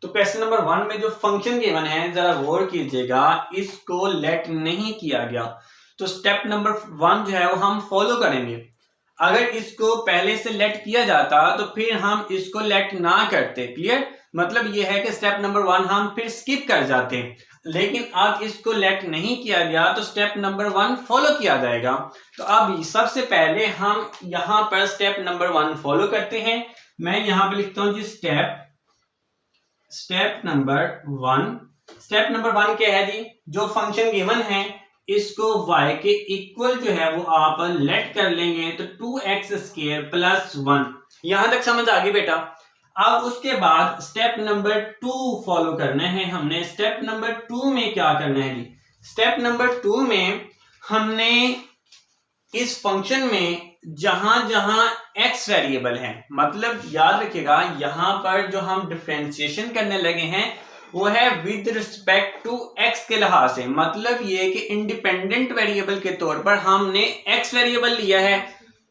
Question number 1 में जो function given है जरा गौर कीजिएगा, इसको लेट नहीं किया गया तो स्टेप नंबर 1 जो है वो हम फॉलो करेंगे। अगर इसको पहले से लेट किया जाता तो फिर हम इसको लेट ना करते। क्लियर? मतलब ये है कि स्टेप नंबर 1 हम फिर स्किप कर जाते, लेकिन अब इसको लेट नहीं किया गया तो स्टेप नंबर 1 फॉलो किया जाएगा। तो अब सबसे पहले हम यहां पर स्टेप नंबर 1 फॉलो करते हैं। मैं यहां पे लिखता हूं जी स्टेप नंबर 1। स्टेप नंबर 1 क्या है जी? जो फंक्शन गिवन है इसको y के इक्वल जो है वो आप लेट कर लेंगे तो 2x² प्लस 1। यहां तक समझ आ गई बेटा? अब उसके बाद स्टेप नंबर 2 फॉलो करना है हमने। स्टेप नंबर 2 में क्या करना है जी? स्टेप नंबर 2 में हमने इस फंक्शन में जहां जहां x वेरिएबल है, मतलब याद रखिएगा यहां पर जो हम डिफरेंशिएशन करने लगे हैं वो है विद रिस्पेक्ट टू x के लिहाज से। मतलब ये कि इंडिपेंडेंट वेरिएबल के तौर पर हमने x वेरिएबल लिया है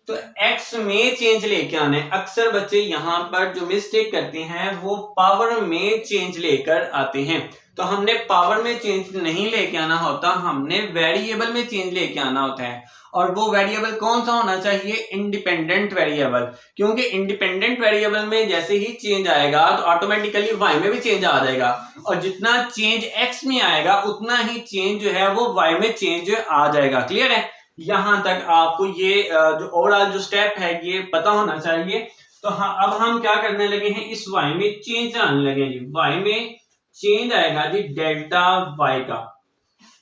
तो x में चेंज लेके आना है। अक्सर बच्चे यहां पर जो मिस्टेक करते हैं वो पावर में चेंज लेकर आते हैं, तो हमने पावर में चेंज नहीं लेके आना होता, हमने वेरिएबल में चेंज लेके आना होता है। और वो वेरिएबल कौन सा होना चाहिए? इंडिपेंडेंट वेरिएबल, क्योंकि इंडिपेंडेंट वेरिएबल में जैसे ही चेंज आएगा तो ऑटोमेटिकली y में भी चेंज आ जाएगा, और जितना चेंज x में आएगा उतना ही चेंज जो है वो y में चेंज आ जाएगा। क्लियर है? यहां तक आपको ये जो ओवरऑल जो स्टेप है ये पता होना चाहिए। तो हाँ, अब हम क्या करने लगे हैं, इस y में चेंज आने लगे जी। y में चेंज आएगा जी डेल्टा y का।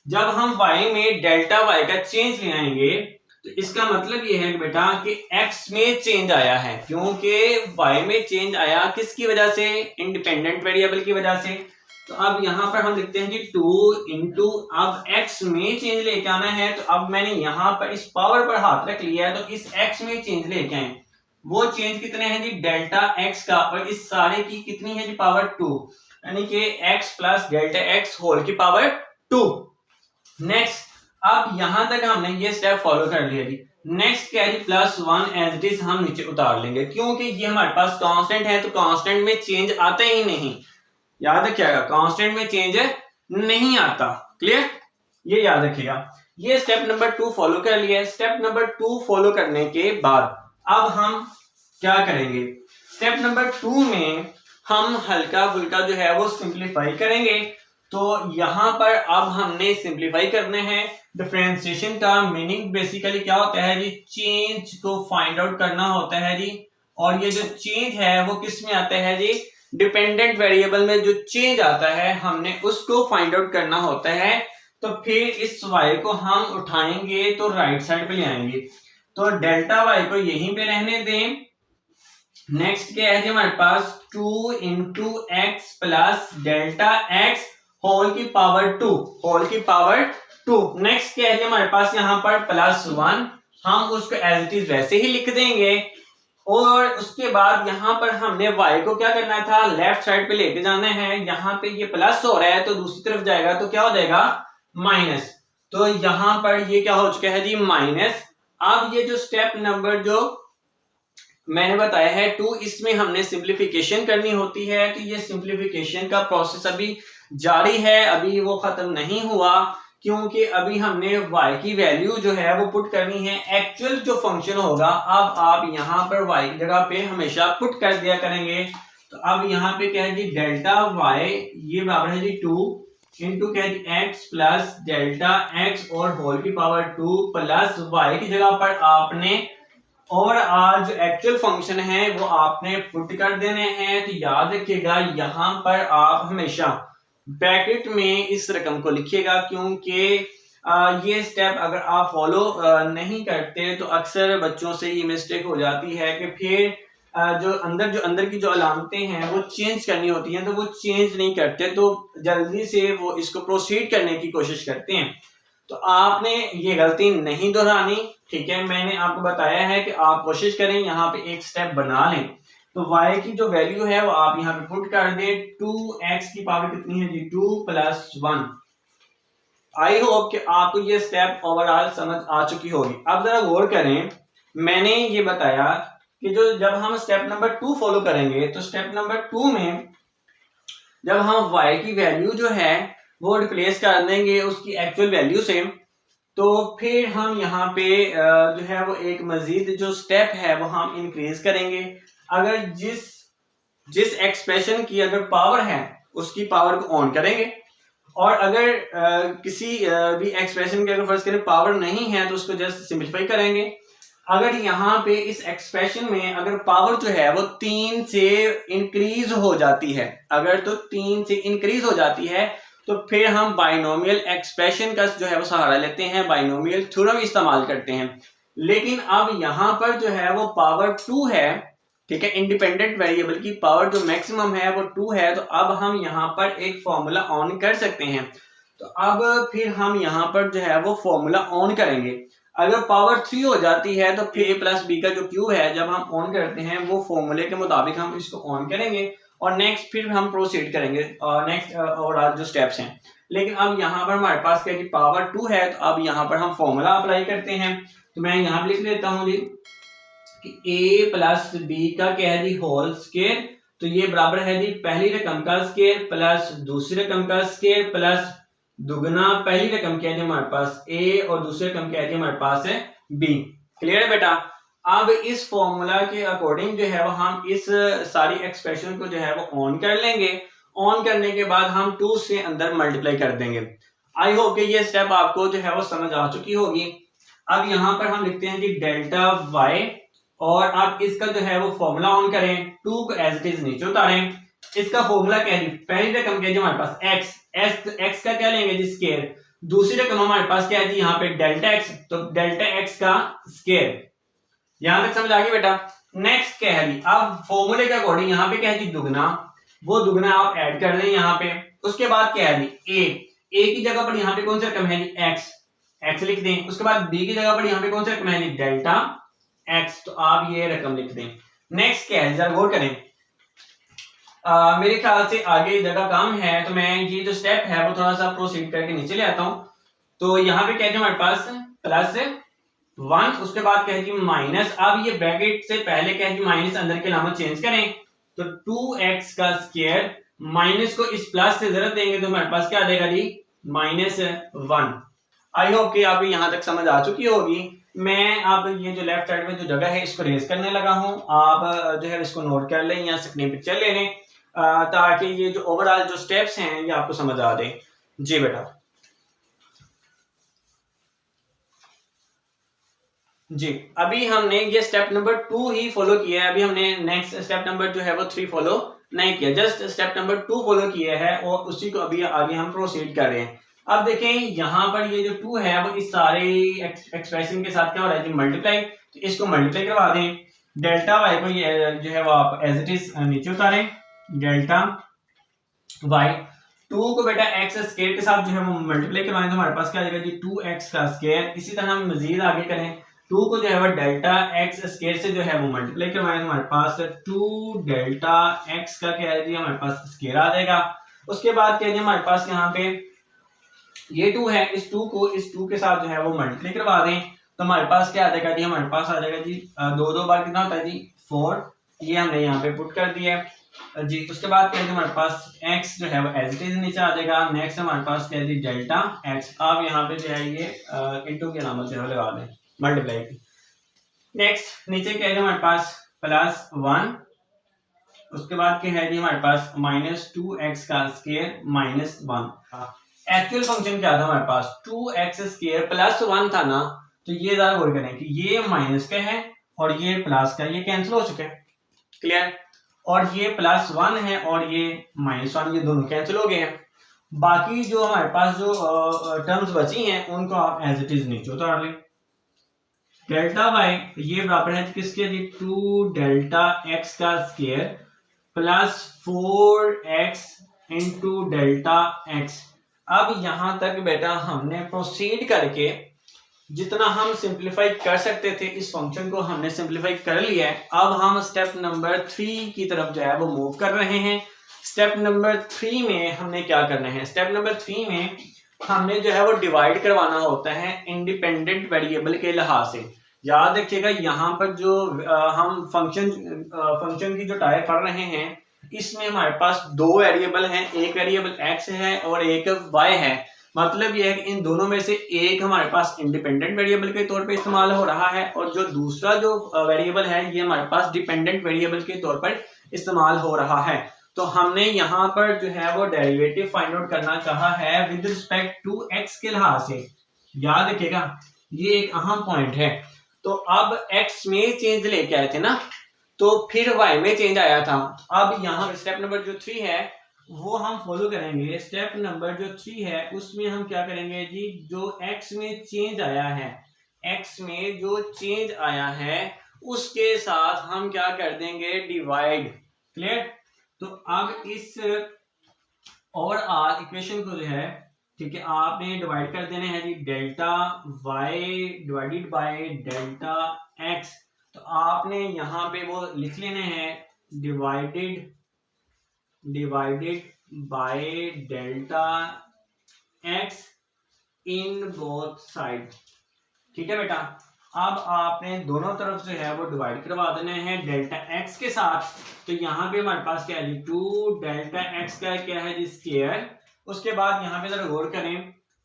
जब हम y में डेल्टा y का चेंज ले आएंगे तो इसका मतलब ये है बेटा कि x में चेंज आया है, क्योंकि y में चेंज आया किसकी वजह से? इंडिपेंडेंट वेरिएबल की वजह से। तो अब यहां पर हम लिखते हैं जी 2 इंटू, अब x में चेंज लेके आना है तो अब मैंने यहां पर इस पावर पर हाथ रख लिया है तो इस x में चेंज लेके आए। वो चेंज कितने हैं जी? डेल्टा x का, और इस सारे की कितनी है जी? पावर 2, यानी कि x plus delta x whole की पावर 2। नेक्स्ट, अब यहां तक हमने ये स्टेप फॉलो कर लिया जी। नेक्स्ट क्या है जी? प्लस 1 एज इट इज हम नीचे उतार लेंगे, क्योंकि ये हमारे पास कांस्टेंट है तो कांस्टेंट में चेंज आता ही नहीं। याद रखिएगा कांस्टेंट में चेंज नहीं आता। क्लियर? ये याद रखिएगा। ये स्टेप नंबर 2 फॉलो कर लिया। स्टेप नंबर 2 फॉलो करने के बाद अब हम क्या करेंगे? स्टेप नंबर 2 में हम हल्का फुल्का जो है वो सिंप्लीफाई करेंगे। तो यहां पर अब हमने सिंप्लीफाई करने हैं। डिफरेंशिएशन का मीनिंग बेसिकली क्या होता है जी? चेंज को फाइंड आउट करना होता है जी। और ये जो चेंज है वो किस में आता है जी? डिपेंडेंट वेरिएबल में जो चेंज आता है हमने उसको फाइंड आउट करना होता है। तो फिर इस y को हम उठाएंगे तो राइट साइड पे ले आएंगे, तो डेल्टा y को यहीं पे रहने दें। नेक्स्ट क्या है जी हमारे पास? 2 into x plus delta x whole की पावर 2, होल की पावर 2। नेक्स्ट क्या है जी हमारे पास? यहाँ पर प्लस 1, हम उसको एज इट इज वैसे ही लिख देंगे। और उसके बाद यहां पर हमने y को क्या करना था? लेफ्ट साइड पे लेके जाना है। यहां पे ये प्लस हो रहा है तो दूसरी तरफ जाएगा तो क्या हो जाएगा? माइनस। तो यहां पर ये क्या हो चुका है जी? माइनस। अब ये जो स्टेप नंबर जो मैंने बताया है 2, इसमें हमने सिंप्लीफिकेशन करनी होती है। तो ये सिंप्लीफिकेशन का प्रोसेस अभी जारी है, अभी वो खत्म नहीं हुआ, क्योंकि अभी हमने y की वैल्यू जो है वो पुट करनी है। एक्चुअल जो फंक्शन होगा अब आप यहाँ पर y की जगह पे हमेशा पुट कर दिया करेंगे। तो अब यहाँ पे क्या है जी? डेल्टा y ये बराबर है जी 2 इंटू क्या है जी? x प्लस डेल्टा x और होल की पावर 2 प्लस y की जगह पर आपने और आज जो एक्चुअल फंक्शन है वो आपने पुट कर देने हैं। तो याद रखिएगा यहाँ पर आप हमेशा ब्रैकेट में इस रकम को लिखिएगा, क्योंकि ये स्टेप अगर आप फॉलो नहीं करते तो अक्सर बच्चों से ये मिस्टेक हो जाती है कि फिर जो अंदर की जो अलामतें हैं वो चेंज करनी होती हैं तो वो चेंज नहीं करते, तो जल्दी से वो इसको प्रोसीड करने की कोशिश करते हैं। तो आपने ये गलती नहीं दोहरानी। ठीक है, मैंने आपको बताया है कि आप कोशिश करें यहाँ पे एक स्टेप बना लें। तो y की जो वैल्यू है वो आप यहाँ पे पुट कर दें। 2x की पावर कितनी है जी? 2 प्लस 1। आई होप कि आपको ये स्टेप ओवरऑल समझ आ चुकी होगी। अब जरा गौर करें, मैंने ये बताया कि जो जब हम स्टेप नंबर 2 फॉलो करेंगे तो स्टेप नंबर 2 में जब हम y की वैल्यू जो है वो रिप्लेस कर देंगे उसकी एक्चुअल वैल्यू से, तो फिर हम यहाँ पे जो है वो एक मजीद जो स्टेप है वो हम इंक्रीज करेंगे। अगर जिस एक्सप्रेशन की अगर पावर है उसकी पावर को ऑन करेंगे, और अगर किसी भी एक्सप्रेशन की अगर फर्ज करें पावर नहीं है तो उसको जस्ट सिंपलीफाई करेंगे। अगर यहाँ पे इस एक्सप्रेशन में अगर पावर जो है वो 3 से इंक्रीज हो जाती है, अगर तो 3 से इंक्रीज हो जाती है, तो फिर हम बाइनोमियल एक्सप्रेशन का जो है वो सहारा लेते हैं, बाइनोमियल थ्योरम इस्तेमाल करते हैं। लेकिन अब यहाँ पर जो है वो पावर 2 है, ठीक है, इंडिपेंडेंट वेरिएबल की पावर जो मैक्सिमम है वो 2 है, तो अब हम यहाँ पर एक फॉर्मूला ऑन कर सकते हैं। तो अब फिर हम यहाँ पर जो है वो फॉर्मूला ऑन करेंगे। अगर पावर 3 हो जाती है तो फिर a प्लस बी का जो क्यूब है जब हम ऑन करते हैं वो फॉर्मूले के मुताबिक हम इसको ऑन करेंगे और नेक्स्ट फिर हम प्रोसीड करेंगे नेक्स्ट और जो स्टेप्स हैं। लेकिन अब यहाँ पर हमारे पास क्या है कि पावर 2 है, तो अब यहाँ पर हम फॉर्मूला अप्लाई करते हैं। तो मैं यहाँ पर लिख लेता हूँ जी कि a प्लस बी का क्या है जी होल स्क्वायर, तो ये बराबर है जी पहली रकम का स्क्वायर प्लस दूसरी रकम का स्क्वायर प्लस दुगना पहली रकम क्या है हमारे पास a और दूसरी रकम क्या है हमारे पास है b। क्लियर है बेटा? अब इस फॉर्मूला के अकॉर्डिंग जो है वो हम इस सारी एक्सप्रेशन को जो है वो ऑन कर लेंगे। ऑन करने के बाद हम 2 से अंदर मल्टीप्लाई कर देंगे। आई होप कि ये स्टेप आपको जो है वो समझ आ चुकी होगी। अब यहाँ पर हम लिखते हैं कि डेल्टा y, और आप इसका जो है वो फॉर्मूला ऑन करें, 2 को एज इट इज नीचे उतारें। इसका फॉर्मूला क्या है? पहली रकम क्या है हमारे पास x का क्या लेंगे जी स्क्वायर, दूसरी रकम हमारे पास क्या है जी यहाँ पे डेल्टा x, तो डेल्टा x का स्क्वायर। यहां तक समझ आ गई बेटा? नेक्स्ट क्या है जी, अब फॉर्मूले के अकॉर्डिंग यहाँ पे क्या है जी दुगना, वो दुगना आप ऐड कर दें यहाँ पे। उसके बाद क्या है जी a की जगह पर यहाँ पे कौन सी रकम है जी x लिख दें। उसके बाद b की जगह पर यहाँ पे कौन सी रकम है जी डेल्टा x, तो आप ये रकम लिख दें। नेक्स्ट क्या है जरा गौर करें, मेरे ख्याल से आगे जगह काम है तो मैं ये जो स्टेप है वो थोड़ा सा प्रोसीड करके नीचे ले आता हूं। तो यहाँ पे क्या है हमारे पास प्लस 1, उसके बाद क्या है कि माइनस, अब ये ब्रैकेट से पहले क्या है कि माइनस अंदर के अलामत चेंज करें, तो 2x का स्क्वायर माइनस को इस प्लस से जरूरत देंगे तो हमारे पास क्या आ जाएगा जी -1। आई होप कि आप यहाँ तक समझ आ चुकी होगी। मैं अब ये जो लेफ्ट साइड में जो जगह है इसको रेज करने लगा हूँ, आप जो है इसको नोट कर लें या स्क्रीन पिक्चर ले लें ताकि ये जो ओवरऑल जो स्टेप्स हैं ये आपको समझ आ जाए। जी बेटा जी, अभी हमने ये स्टेप नंबर 2 ही फॉलो किया है, अभी हमने नेक्स्ट स्टेप नंबर जो है वो 3 फॉलो नहीं किया, जस्ट स्टेप नंबर 2 फॉलो किया है और उसी को अभी आगे हम प्रोसीड कर रहे हैं। अब देखें यहाँ पर ये जो 2 है वो इस सारे एक्सप्रेशन के साथ क्या हो रहा है जी मल्टीप्लाई, तो इसको मल्टीप्लाई करवा दें। डेल्टा वाई को ये जो है वो आप एज इट इज नीचे उतारें, डेल्टा वाई 2 को बेटा x स्क्वायर के साथ जो है वो मल्टीप्लाई करवाएं तो हमारे पास क्या आ जाएगा जी 2x का स्क्वायर। इसी तरह हम मजीद आगे करें, 2 को जो है वो डेल्टा x स्क्वायर से जो है वो मल्टीप्लाई करवाएं तो हमारे पास 2 डेल्टा x का क्या है जी हमारे पास स्क्वायर आ जाएगा। उसके बाद क्या है हमारे पास यहाँ पे ये 2 है, इस 2 को इस 2 के साथ जो है वो मल्टीप्लाई करवा दें तो हमारे पास क्या आ जाएगा जी हमारे पास आ जाएगा जी 2 बार कितना होता है जी 4, ये हमने यहाँ पे पुट कर दिया है जी। उसके बाद क्या है हमारे पास x जो है वो एज इट इज नीचे आ जाएगा। नेक्स्ट हमारे पास क्या है जी डेल्टा x, आप यहाँ पे जो है ये इनटू के नाम से लगा दें मल्टीप्लाई की। नेक्स्ट नीचे क्या है हमारे पास +1, उसके बाद क्या है जी हमारे पास -2x का स्क्वायर -1। एक्चुअल फंक्शन क्या था हमारे पास 2x स्क्वायर +1 था ना, तो ये जरा गौर करें कि ये माइनस का है और ये प्लस का, ये कैंसिल हो चुके हैं। क्लियर? और ये +1 है और ये -1, ये दोनों कैंसिल हो गए हैं। बाकी जो हमारे पास जो टर्म्स बची हैं उनको आप एज इट इज नीचे उतार लें। डेल्टा वाई ये बराबर है किसके जी 2 डेल्टा x का square plus 4x into delta x। अब यहां तक बेटा हमने प्रोसीड करके जितना हम सिंप्लीफाई कर सकते थे इस फंक्शन को हमने सिंप्लीफाई कर लिया है। अब हम स्टेप नंबर 3 की तरफ जो है वो मूव कर रहे हैं। स्टेप नंबर 3 में हमने क्या करना है, स्टेप नंबर 3 में हमने जो है वो डिवाइड करवाना होता है इंडिपेंडेंट वेरिएबल के लिहाज से। याद रखिएगा यहाँ पर जो हम फंक्शन की जो टाइप पढ़ रहे हैं इसमें हमारे पास दो वेरिएबल हैं, एक वेरिएबल x है और एक y है। मतलब ये है कि इन दोनों में से एक हमारे पास इंडिपेंडेंट वेरिएबल के तौर पे इस्तेमाल हो रहा है और जो दूसरा जो वेरिएबल है ये हमारे पास डिपेंडेंट वेरिएबल के तौर पर इस्तेमाल हो रहा है। तो हमने यहाँ पर जो है वो डेरिवेटिव फाइंड आउट करना कहा है विद रिस्पेक्ट टू x के लिहाज से। याद रखिएगा ये एक अहम पॉइंट है। तो अब x में चेंज लेके आए थे ना, तो फिर y में चेंज आया था। अब यहाँ स्टेप नंबर जो 3 है वो हम फॉलो करेंगे। स्टेप नंबर जो 3 है उसमें हम क्या करेंगे जी, जो x में चेंज आया है, x में जो चेंज आया है उसके साथ हम क्या कर देंगे, डिवाइड। क्लियर। तो अब इस ओवरऑल इक्वेशन को जो है, ठीक है, आपने डिवाइड कर देने हैं जी delta y divided by delta x। तो आपने यहाँ पे वो लिख लेने हैं divided by delta x in both side. ठीक है बेटा। अब आपने दोनों तरफ जो है वो डिवाइड करवा देने हैं डेल्टा x के साथ। तो यहाँ पे हमारे पास क्या है जी, 2 डेल्टा x का क्या है जी स्क्वायर। उसके बाद यहाँ पे जरा गौर करें,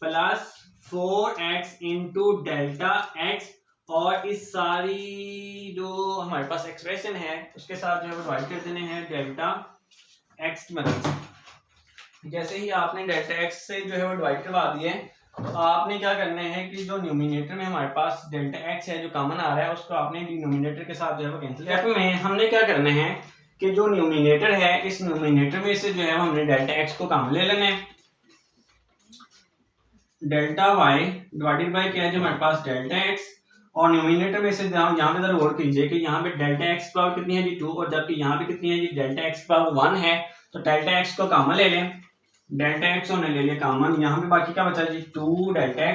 plus 4x into delta x, और इस सारी जो हमारे पास एक्सप्रेशन है उसके साथ जो है वो डिवाइड कर देने हैं डेल्टा x की मदद से। जैसे ही आपने डेल्टा x से जो है वो डिवाइड करवा दिए, तो आपने क्या करना है कि जो न्यूमिनेटर में हमारे पास डेल्टा x है जो कॉमन आ रहा है उसको आपने डिनोमिनेटर के साथ जो है वो कैंसिल करना है। हमने क्या करना है कि जो न्यूमिनेटर है इस न्यूमिनेटर में से जो है हमने डेल्टा x को कॉमन ले लेना है। डेल्टा y डिवाइडेड बाय क्या है जो हमारे पास डेल्टा x, और न्यूमिनेटर में से यहाँ पे जरा गौर कीजिए कि यहाँ पे डेल्टा x पावर कितनी है जी 2, और जबकि यहाँ पे कितनी है जी डेल्टा x पावर 1 है। तो डेल्टा x को कॉमन ले लें, डेल्टा x हमने ले लिया कॉमन। यहाँ पे बाकी क्या बचा जी 2 डेल्टा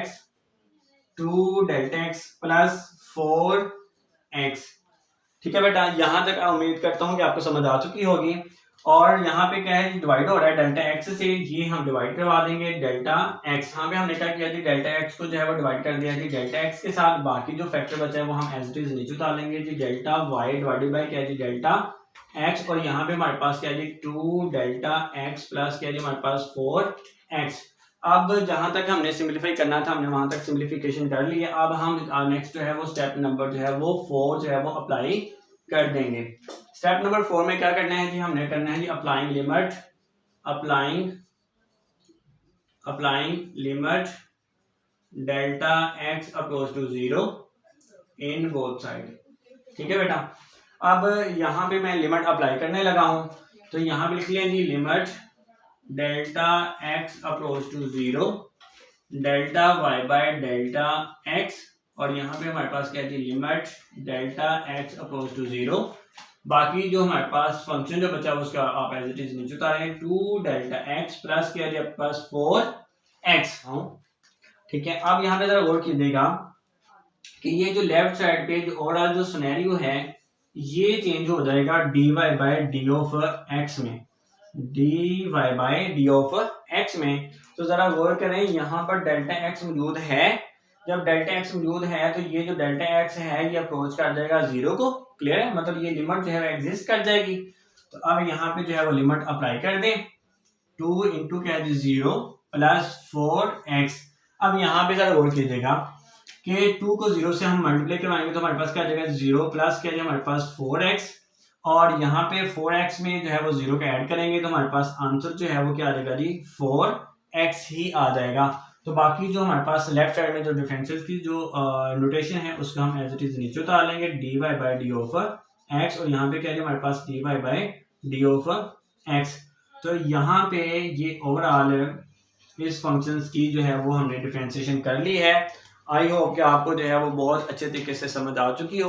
x प्लस 4x। ठीक है बेटा, यहाँ तक उम्मीद करता हूँ कि आपको समझ आ चुकी होगी। और यहाँ पे क्या है डिवाइड हो रहा है डेल्टा x से, ये हम डिवाइड करवा देंगे डेल्टा x। यहाँ पे हमने क्या किया जी डेल्टा x को जो है वो डिवाइड कर दिया जी डेल्टा x के साथ। बाकी जो फैक्टर बचा है वो हम एज इट इज नीचे उतारेंगे जी डेल्टा y डिवाइडेड बाय क्या है जी डेल्टा x, और यहाँ पे हमारे पास क्या है जी 2 डेल्टा x प्लस क्या है जी हमारे पास 4x। अब जहां तक हमने सिंप्लीफाई करना था हमने वहां तक सिंप्लीफिकेशन कर लिया। अब हम नेक्स्ट जो है वो स्टेप नंबर जो है वो 4 जो है वो अप्लाई कर देंगे। स्टेप नंबर 4 में क्या करना है जी, हमने करना है जी applying limit delta x approach to 0 in both side. ठीक है बेटा। अब यहाँ पे मैं लिमिट अप्लाई करने लगा हूं, तो यहाँ पे लिख लिया जी limit delta x approach to 0 delta y by delta x, और यहाँ पे हमारे पास क्या है जी limit delta x approach to 0। बाकी जो हमारे पास फंक्शन जो बचा उसका आप एज इट इज नीचे उतारें 2 डेल्टा x प्लस क्या है जी आपके पास 4x। ठीक है। अब यहाँ पे जरा गौर कीजिएगा कि ये जो लेफ्ट साइड पे जो ओवरऑल जो सिनेरियो है ये चेंज हो जाएगा dy by d of x में, dy by d of x में। तो जरा गौर करें यहाँ पर डेल्टा x मौजूद है। जब डेल्टा x मौजूद है तो ये जो डेल्टा x है ये अप्रोच कर जाएगा 0 को। क्लियर है, मतलब ये लिमिट जो है एग्जिस्ट कर जाएगी। तो अब यहाँ पे जो है वो लिमिट अप्लाई कर दें 2 इंटू क्या है 0 प्लस 4x। अब यहाँ पे जरा गौर कीजिएगा कि 2 को 0 से हम मल्टीप्लाई करवाएंगे तो हमारे पास क्या आ जाएगा 0 प्लस क्या है हमारे पास 4x, और यहाँ पे 4x में जो है वो 0 का ऐड करेंगे तो हमारे पास आंसर जो है वो क्या आ जाएगा जी 4x ही आ जाएगा। तो बाकी जो हमारे पास लेफ्ट साइड में जो डिफरेंशियल की जो नोटेशन है उसको हम एज इट इज नीचे उतार लेंगे dy by d of x, और यहाँ पे क्या है हमारे पास dy by d of x। तो यहाँ पे ये ओवरऑल इस फंक्शंस की जो है वो हमने डिफरेंशिएशन कर ली है। आई होप कि आपको जो है वो बहुत अच्छे तरीके से समझ आ चुकी हो।